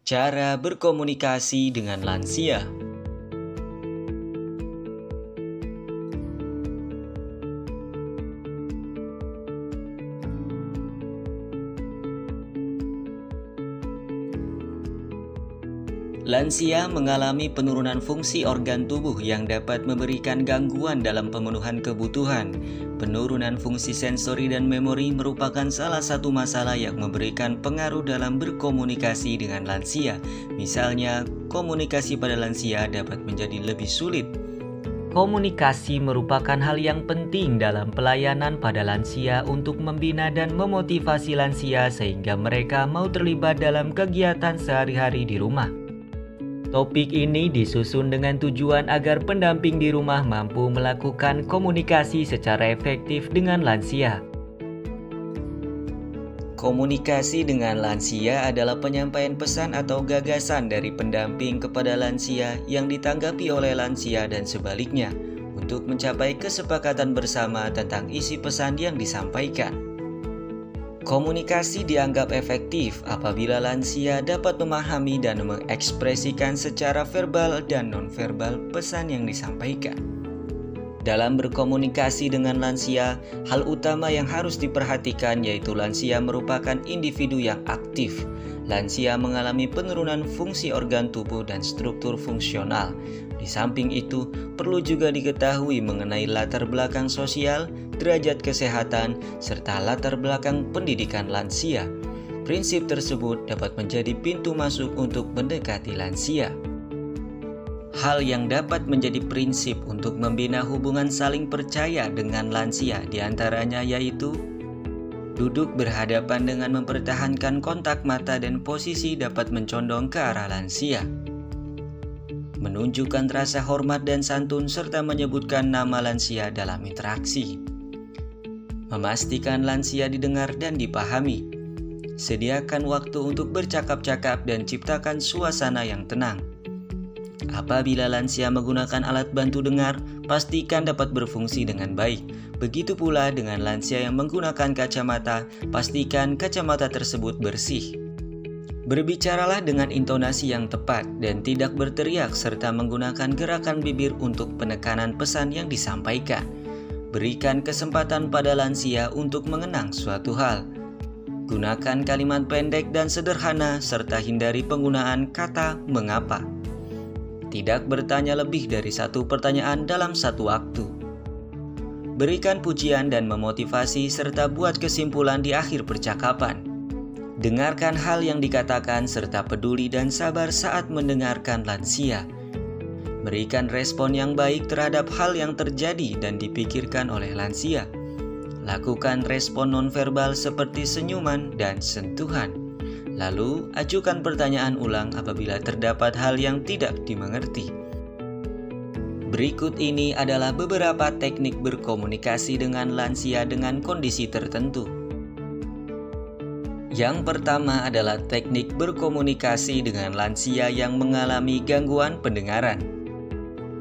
Cara berkomunikasi dengan lansia. Lansia mengalami penurunan fungsi organ tubuh yang dapat memberikan gangguan dalam pemenuhan kebutuhan. Penurunan fungsi sensori dan memori merupakan salah satu masalah yang memberikan pengaruh dalam berkomunikasi dengan lansia. Misalnya, komunikasi pada lansia dapat menjadi lebih sulit. Komunikasi merupakan hal yang penting dalam pelayanan pada lansia untuk membina dan memotivasi lansia sehingga mereka mau terlibat dalam kegiatan sehari-hari di rumah. Topik ini disusun dengan tujuan agar pendamping di rumah mampu melakukan komunikasi secara efektif dengan lansia. Komunikasi dengan lansia adalah penyampaian pesan atau gagasan dari pendamping kepada lansia yang ditanggapi oleh lansia dan sebaliknya, untuk mencapai kesepakatan bersama tentang isi pesan yang disampaikan. Komunikasi dianggap efektif apabila lansia dapat memahami dan mengekspresikan secara verbal dan nonverbal pesan yang disampaikan. Dalam berkomunikasi dengan lansia, hal utama yang harus diperhatikan yaitu lansia merupakan individu yang aktif. Lansia mengalami penurunan fungsi organ tubuh dan struktur fungsional. Di samping itu, perlu juga diketahui mengenai latar belakang sosial, derajat kesehatan, serta latar belakang pendidikan lansia. Prinsip tersebut dapat menjadi pintu masuk untuk mendekati lansia. Hal yang dapat menjadi prinsip untuk membina hubungan saling percaya dengan lansia diantaranya yaitu duduk berhadapan dengan mempertahankan kontak mata dan posisi dapat mencondong ke arah lansia. Menunjukkan rasa hormat dan santun serta menyebutkan nama lansia dalam interaksi. Memastikan lansia didengar dan dipahami. Sediakan waktu untuk bercakap-cakap dan ciptakan suasana yang tenang. Apabila lansia menggunakan alat bantu dengar, pastikan dapat berfungsi dengan baik. Begitu pula dengan lansia yang menggunakan kacamata, pastikan kacamata tersebut bersih. Berbicaralah dengan intonasi yang tepat dan tidak berteriak serta menggunakan gerakan bibir untuk penekanan pesan yang disampaikan. Berikan kesempatan pada lansia untuk mengenang suatu hal. Gunakan kalimat pendek dan sederhana serta hindari penggunaan kata "mengapa". Tidak bertanya lebih dari satu pertanyaan dalam satu waktu. Berikan pujian dan memotivasi serta buat kesimpulan di akhir percakapan. Dengarkan hal yang dikatakan serta peduli dan sabar saat mendengarkan lansia. Berikan respon yang baik terhadap hal yang terjadi dan dipikirkan oleh lansia. Lakukan respon nonverbal seperti senyuman dan sentuhan. Lalu, ajukan pertanyaan ulang apabila terdapat hal yang tidak dimengerti. Berikut ini adalah beberapa teknik berkomunikasi dengan lansia dengan kondisi tertentu. Yang pertama adalah teknik berkomunikasi dengan lansia yang mengalami gangguan pendengaran.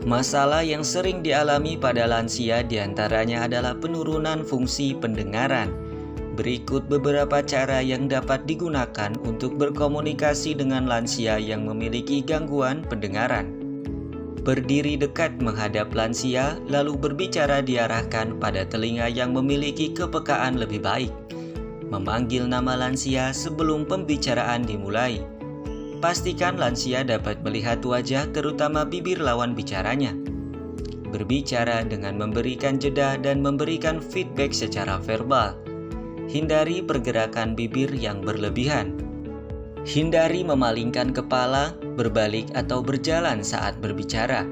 Masalah yang sering dialami pada lansia diantaranya adalah penurunan fungsi pendengaran. Berikut beberapa cara yang dapat digunakan untuk berkomunikasi dengan lansia yang memiliki gangguan pendengaran. Berdiri dekat menghadap lansia, lalu berbicara diarahkan pada telinga yang memiliki kepekaan lebih baik. Memanggil nama lansia sebelum pembicaraan dimulai. Pastikan lansia dapat melihat wajah terutama bibir lawan bicaranya. Berbicara dengan memberikan jeda dan memberikan feedback secara verbal. Hindari pergerakan bibir yang berlebihan. Hindari memalingkan kepala, berbalik atau berjalan saat berbicara.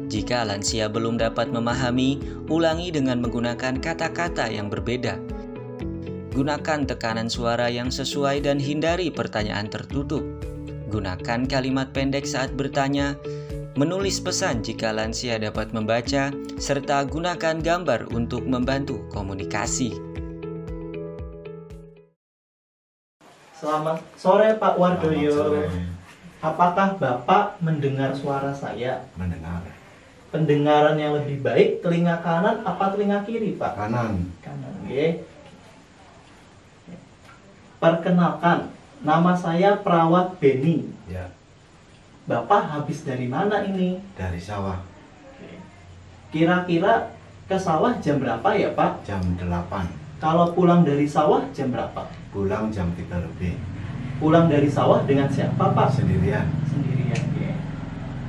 Jika lansia belum dapat memahami, ulangi dengan menggunakan kata-kata yang berbeda. Gunakan tekanan suara yang sesuai dan hindari pertanyaan tertutup. Gunakan kalimat pendek saat bertanya. Menulis pesan jika lansia dapat membaca, serta gunakan gambar untuk membantu komunikasi. Selamat sore Pak Wardoyo. Sore. Apakah Bapak mendengar suara saya? Mendengar. Pendengaran yang lebih baik telinga kanan apa telinga kiri, Pak? Kanan. Kanan, oke. Perkenalkan, Nama saya Perawat Beni. Ya, Bapak habis dari mana ini? dari sawah Kira-kira ke sawah jam berapa ya Pak? jam 8. Kalau pulang dari sawah jam berapa? Pulang jam 3 lebih. Pulang dari sawah dengan siapa Pak? Sendirian. Sendirian. Oke.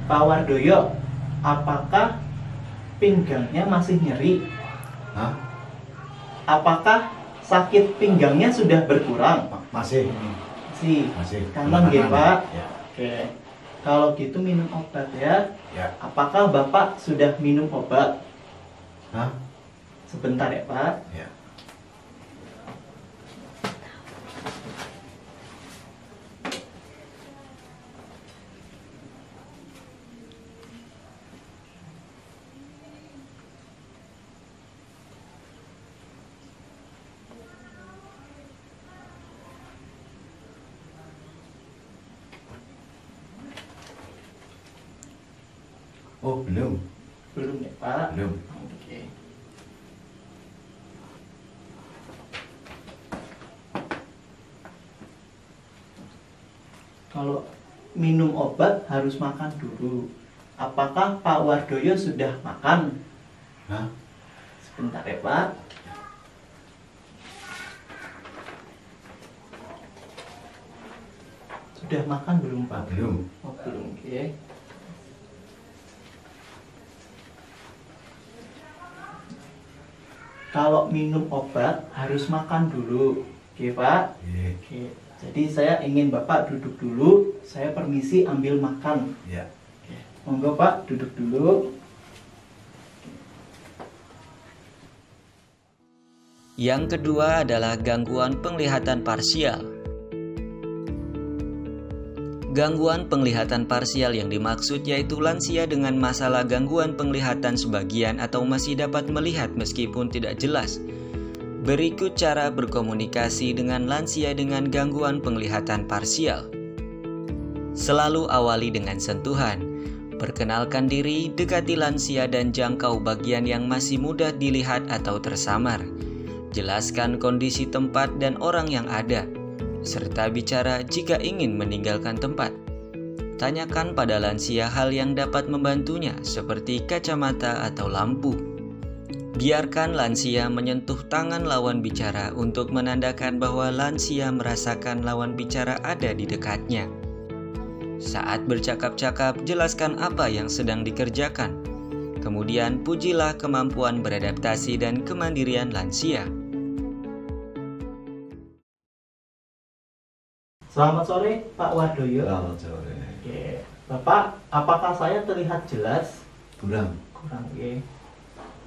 Pak Wardoyo, apakah pinggangnya masih nyeri? Hah? Apakah sakit pinggangnya sudah berkurang? Masih. Masih. Masih. Kangen ya Pak? Ya. Oke. Kalau gitu minum obat ya. Ya. Apakah Bapak sudah minum obat? Hah? Sebentar ya Pak. Ya. Oh, belum. Belum ya Pak? Belum. Oke. Kalau minum obat harus makan dulu. Apakah Pak Wardoyo sudah makan? Hah? Sebentar ya Pak. Sudah makan belum Pak? Belum. Oh, belum. Oke. Kalau minum obat harus makan dulu. Oke Pak? Iya. Oke. Jadi saya ingin Bapak duduk dulu. Saya permisi ambil makan. Ya. Monggo Pak, duduk dulu. Yang kedua adalah gangguan penglihatan parsial. Gangguan penglihatan parsial yang dimaksud yaitu lansia dengan masalah gangguan penglihatan sebagian atau masih dapat melihat meskipun tidak jelas. Berikut cara berkomunikasi dengan lansia dengan gangguan penglihatan parsial. Selalu awali dengan sentuhan. Perkenalkan diri, dekati lansia dan jangkau bagian yang masih mudah dilihat atau tersamar. Jelaskan kondisi tempat dan orang yang ada, serta bicara jika ingin meninggalkan tempat. Tanyakan pada lansia hal yang dapat membantunya seperti kacamata atau lampu. Biarkan lansia menyentuh tangan lawan bicara untuk menandakan bahwa lansia merasakan lawan bicara ada di dekatnya. Saat bercakap-cakap, jelaskan apa yang sedang dikerjakan. Kemudian pujilah kemampuan beradaptasi dan kemandirian lansia. Selamat sore Pak Wardoyo. Selamat sore. Oke. Bapak, apakah saya terlihat jelas? Kurang. Kurang, oke.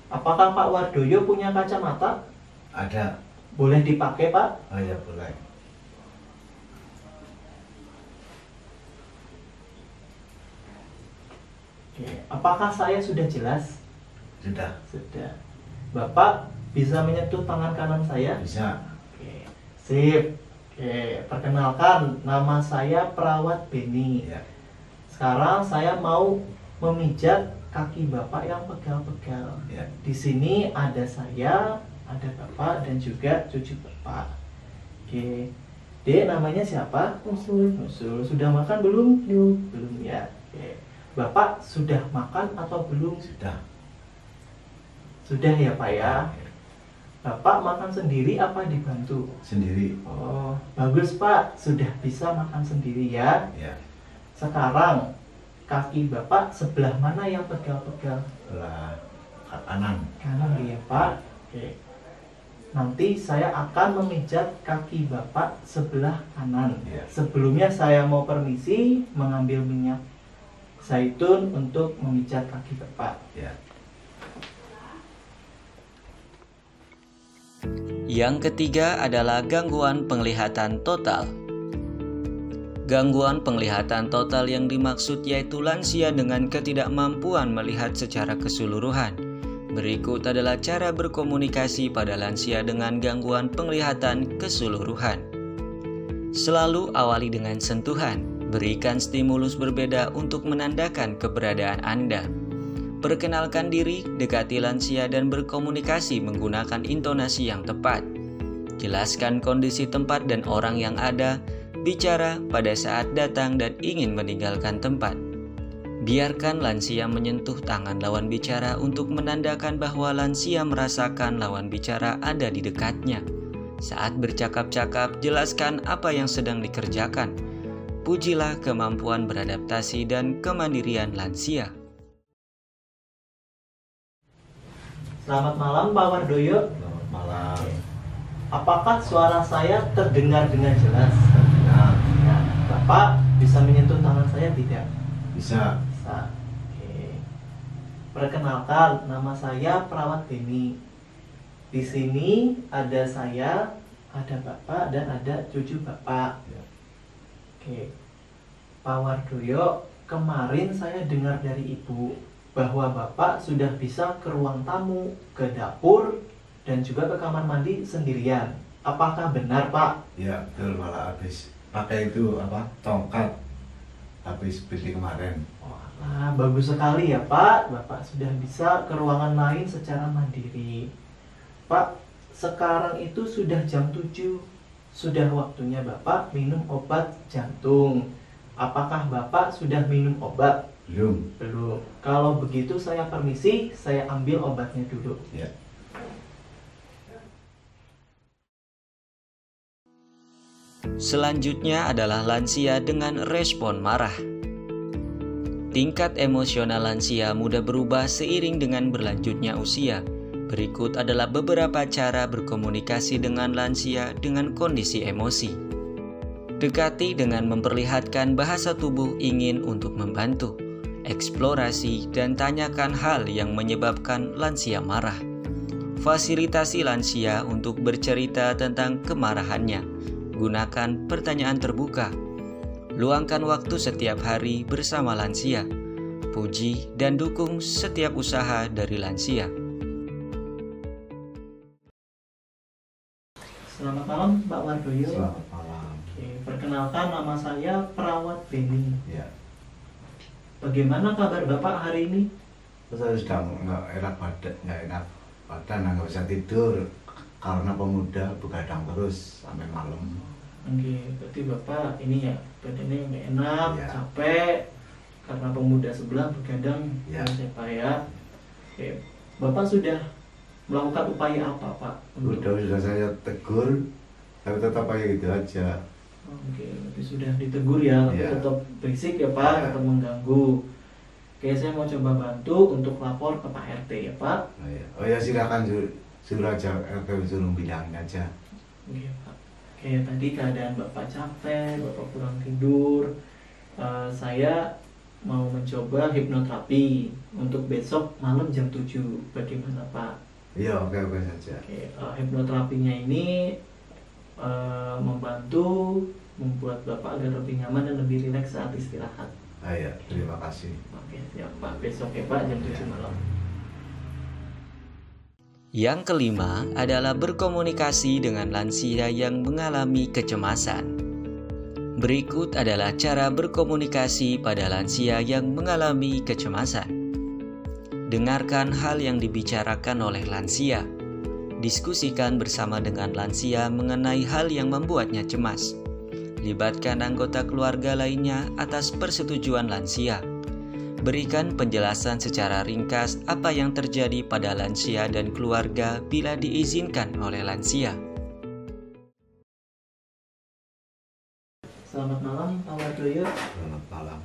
Apakah Pak Wardoyo punya kacamata? Ada. Boleh dipakai Pak? Oh ya, boleh. Oke. Apakah saya sudah jelas? Sudah. Sudah. Bapak bisa menyentuh tangan kanan saya? Bisa. Oke. Sip. Oke, perkenalkan, nama saya Perawat Beni. Ya. Sekarang saya mau memijat kaki Bapak yang pegal-pegal. Ya. Di sini ada saya, ada Bapak, dan juga cucu Bapak. Oke. Dek, namanya siapa? Usul. Usul. Sudah makan belum? Belum. Belum ya. Oke. Bapak sudah makan atau belum? Sudah. Sudah ya Pak ya. Bapak makan sendiri apa dibantu? Sendiri. Oh, bagus Pak, sudah bisa makan sendiri ya. Ya. Sekarang kaki Bapak sebelah mana yang pegal-pegal? Sebelah kanan. Kanan ya Pak. Oke. Nanti saya akan memijat kaki Bapak sebelah kanan. Ya. Sebelumnya saya mau permisi mengambil minyak zaitun untuk memijat kaki Bapak. Ya. Yang ketiga adalah gangguan penglihatan total. Gangguan penglihatan total yang dimaksud yaitu lansia dengan ketidakmampuan melihat secara keseluruhan. Berikut adalah cara berkomunikasi pada lansia dengan gangguan penglihatan keseluruhan. Selalu awali dengan sentuhan, berikan stimulus berbeda untuk menandakan keberadaan Anda. Perkenalkan diri, dekati lansia dan berkomunikasi menggunakan intonasi yang tepat. Jelaskan kondisi tempat dan orang yang ada, bicara pada saat datang dan ingin meninggalkan tempat. Biarkan lansia menyentuh tangan lawan bicara untuk menandakan bahwa lansia merasakan lawan bicara ada di dekatnya. Saat bercakap-cakap, jelaskan apa yang sedang dikerjakan. Pujilah kemampuan beradaptasi dan kemandirian lansia. Selamat malam Pak Wardoyo. Selamat malam. Apakah suara saya terdengar dengan jelas? Nah, Nah, Bapak bisa menyentuh tangan saya tidak? bisa. Bisa. Oke. Perkenalkan, nama saya Perawat Beni. Di sini ada saya, ada Bapak, dan ada cucu Bapak. Ya. Oke. Pak Wardoyo, kemarin saya dengar dari Ibu bahwa Bapak sudah bisa ke ruang tamu, ke dapur, dan juga ke kamar mandi sendirian. Apakah benar, Pak? Ya, betul, malah habis pakai itu apa? Tongkat. Habis beli kemarin. Wah, bagus sekali ya, Pak. Bapak sudah bisa ke ruangan lain secara mandiri. Pak, sekarang itu sudah jam 7. Sudah waktunya Bapak minum obat jantung. Apakah Bapak sudah minum obat? Belum. Belum. Kalau begitu saya permisi, saya ambil obatnya dulu. Ya. Selanjutnya adalah lansia dengan respon marah. Tingkat emosional lansia mudah berubah seiring dengan berlanjutnya usia. Berikut adalah beberapa cara berkomunikasi dengan lansia dengan kondisi emosi. Dekati dengan memperlihatkan bahasa tubuh ingin untuk membantu. Eksplorasi dan tanyakan hal yang menyebabkan lansia marah. Fasilitasi lansia untuk bercerita tentang kemarahannya. Gunakan pertanyaan terbuka. Luangkan waktu setiap hari bersama lansia. Puji dan dukung setiap usaha dari lansia. Selamat malam, Pak Wardoyo. Selamat malam. Oke, perkenalkan nama saya Perawat Beni. Ya. Bagaimana kabar Bapak hari ini? Saya sudah nggak enak badan, nggak bisa tidur karena pemuda begadang terus sampai malam. Oke, berarti Bapak ini ya badannya nggak enak, Ya. capek karena pemuda sebelah begadang. Ya. Ya, Pak ya. Oke, Bapak sudah melakukan upaya apa, Pak? Sudah saya tegur, tapi tetap kayak gitu aja. Oke, berarti sudah ditegur ya, tapi Ya. tetap berisik ya Pak, Ya. tetap mengganggu. Oke, saya mau coba bantu untuk lapor ke Pak RT ya Pak. Oh ya silakan suruh aja, suruh bilangin aja. Oke Pak. Oke, tadi keadaan Bapak capek, Bapak kurang tidur. Saya mau mencoba hipnoterapi untuk besok malam jam 7. Bagaimana Pak? Iya, oke saja. Oke, hipnoterapinya ini membantu membuat Bapak agar lebih nyaman dan lebih rileks saat istirahat. Ya, terima kasih. Oke, siap Pak. Besok ya Pak jam 7 malam. Yang kelima adalah berkomunikasi dengan lansia yang mengalami kecemasan. Berikut adalah cara berkomunikasi pada lansia yang mengalami kecemasan. Dengarkan hal yang dibicarakan oleh lansia. Diskusikan bersama dengan lansia mengenai hal yang membuatnya cemas. Libatkan anggota keluarga lainnya atas persetujuan lansia. Berikan penjelasan secara ringkas apa yang terjadi pada lansia dan keluarga bila diizinkan oleh lansia. Selamat malam Pak Wardoyo. Selamat malam.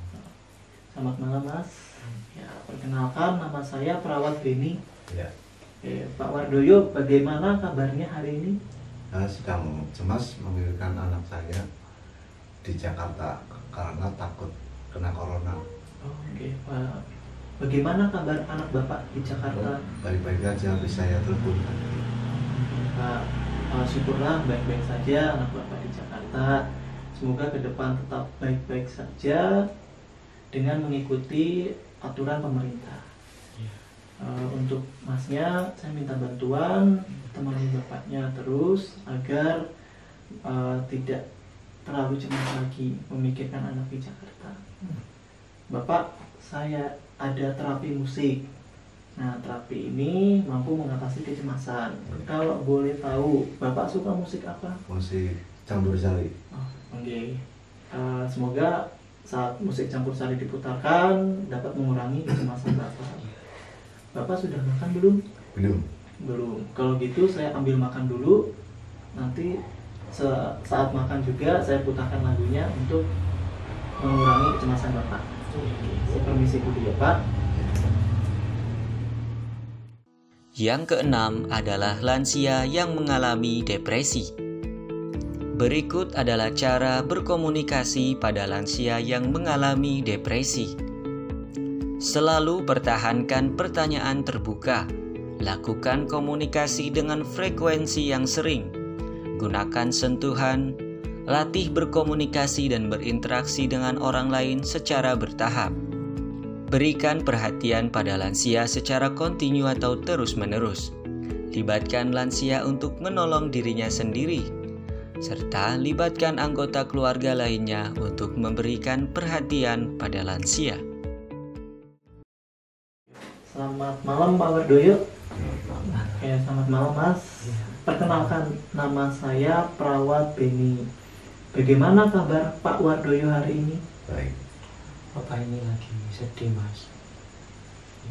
Selamat malam Mas. Ya, perkenalkan nama saya Perawat Beni. Ya, Pak Wardoyo, bagaimana kabarnya hari ini? saya sedang cemas memikirkan anak saya di Jakarta karena takut kena corona. Oke Pak. Bagaimana kabar anak Bapak di Jakarta? Baik-baik aja, habis saya telepon. Pak, syukurlah baik-baik saja anak Bapak di Jakarta. Semoga ke depan tetap baik-baik saja dengan mengikuti aturan pemerintah. Untuk Masnya, saya minta bantuan temani Bapaknya terus agar tidak terlalu cemas lagi memikirkan anak di Jakarta. Bapak, saya ada terapi musik. Nah, terapi ini mampu mengatasi kecemasan. Kalau boleh tahu, Bapak suka musik apa? Musik campur sari. Oh, oke. Semoga saat musik campur sari diputarkan dapat mengurangi kecemasan Bapak. Bapak sudah makan belum? Belum. Kalau gitu saya ambil makan dulu. Nanti saat makan juga saya putarkan lagunya untuk mengurangi kecemasan Bapak. Saya permisi dulu ya Pak. Yang keenam adalah lansia yang mengalami depresi. Berikut adalah cara berkomunikasi pada lansia yang mengalami depresi. Selalu pertahankan pertanyaan terbuka. Lakukan komunikasi dengan frekuensi yang sering. Gunakan sentuhan. Latih berkomunikasi dan berinteraksi dengan orang lain secara bertahap. Berikan perhatian pada lansia secara kontinu atau terus-menerus. Libatkan lansia untuk menolong dirinya sendiri, serta libatkan anggota keluarga lainnya untuk memberikan perhatian pada lansia. Selamat malam Pak Wardoyo. Selamat malam Mas. Perkenalkan, nama saya Perawat Beni. Bagaimana kabar Pak Wardoyo hari ini? Baik. Bapak ini lagi sedih Mas.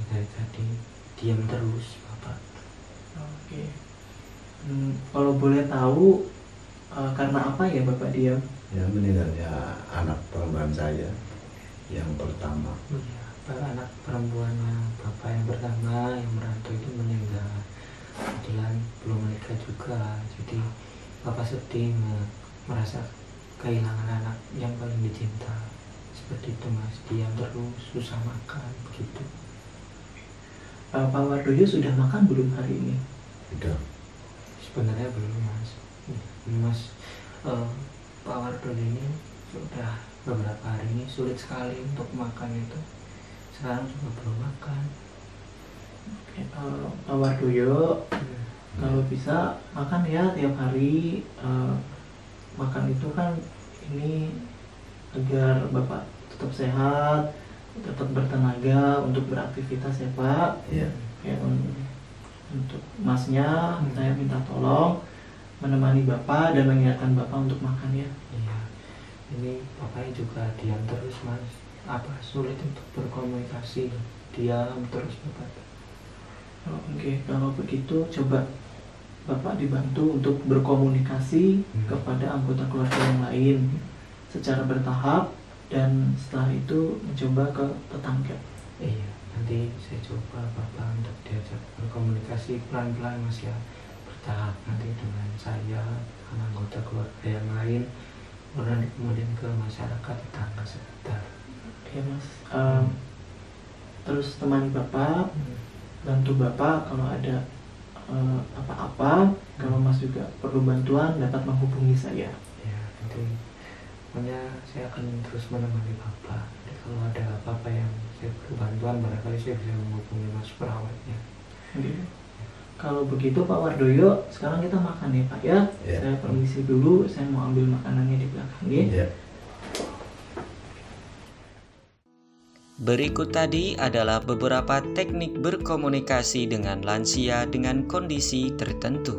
Dari tadi diam terus Bapak. Oke. Kalau boleh tahu karena apa ya Bapak diam? Ya, meninggalnya anak perempuan saya yang pertama. Iya, anak perempuannya Bapak yang pertama yang merantau itu meninggal. Kebetulan belum menikah juga, jadi Bapak sedih merasa kehilangan anak yang paling dicinta. Seperti itu Mas, diam terus, susah makan, begitu. Pak Wardoyo sudah makan belum hari ini? Sudah. Sebenarnya belum Mas. Pak Wardoyo ini sudah beberapa hari ini sulit sekali untuk makan itu. Sekarang juga belum makan. Pak Wardoyo, kalau bisa makan ya tiap hari. Makan itu kan ini agar Bapak tetap sehat, tetap bertenaga untuk beraktivitas ya Pak. Iya. Ya, untuk Masnya saya minta tolong menemani Bapak dan mengingatkan Bapak untuk makan ya. Iya. Ini Bapaknya juga diam terus Mas. Sulit untuk berkomunikasi. Diam terus Bapak. Oke, kalau begitu coba Bapak dibantu untuk berkomunikasi kepada anggota keluarga yang lain secara bertahap, dan setelah itu mencoba ke tetangga. Iya, nanti saya coba Bapak untuk diajak berkomunikasi pelan-pelan Mas ya, bertahap nanti dengan saya, dengan anggota keluarga yang lain, kemudian ke masyarakat tetangga sekitar. Ya Mas. Terus temani Bapak, bantu Bapak kalau ada apa-apa. Kalau Mas juga perlu bantuan dapat menghubungi saya. Ya, nanti pokoknya saya akan terus menemani Bapak. Jadi kalau ada apa-apa yang saya perlu bantuan, barangkali saya bisa menghubungi Mas perawatnya. Kalau begitu Pak Wardoyo, sekarang kita makan ya Pak ya. Saya permisi dulu, saya mau ambil makanannya di belakang ya. Berikut tadi adalah beberapa teknik berkomunikasi dengan lansia dengan kondisi tertentu.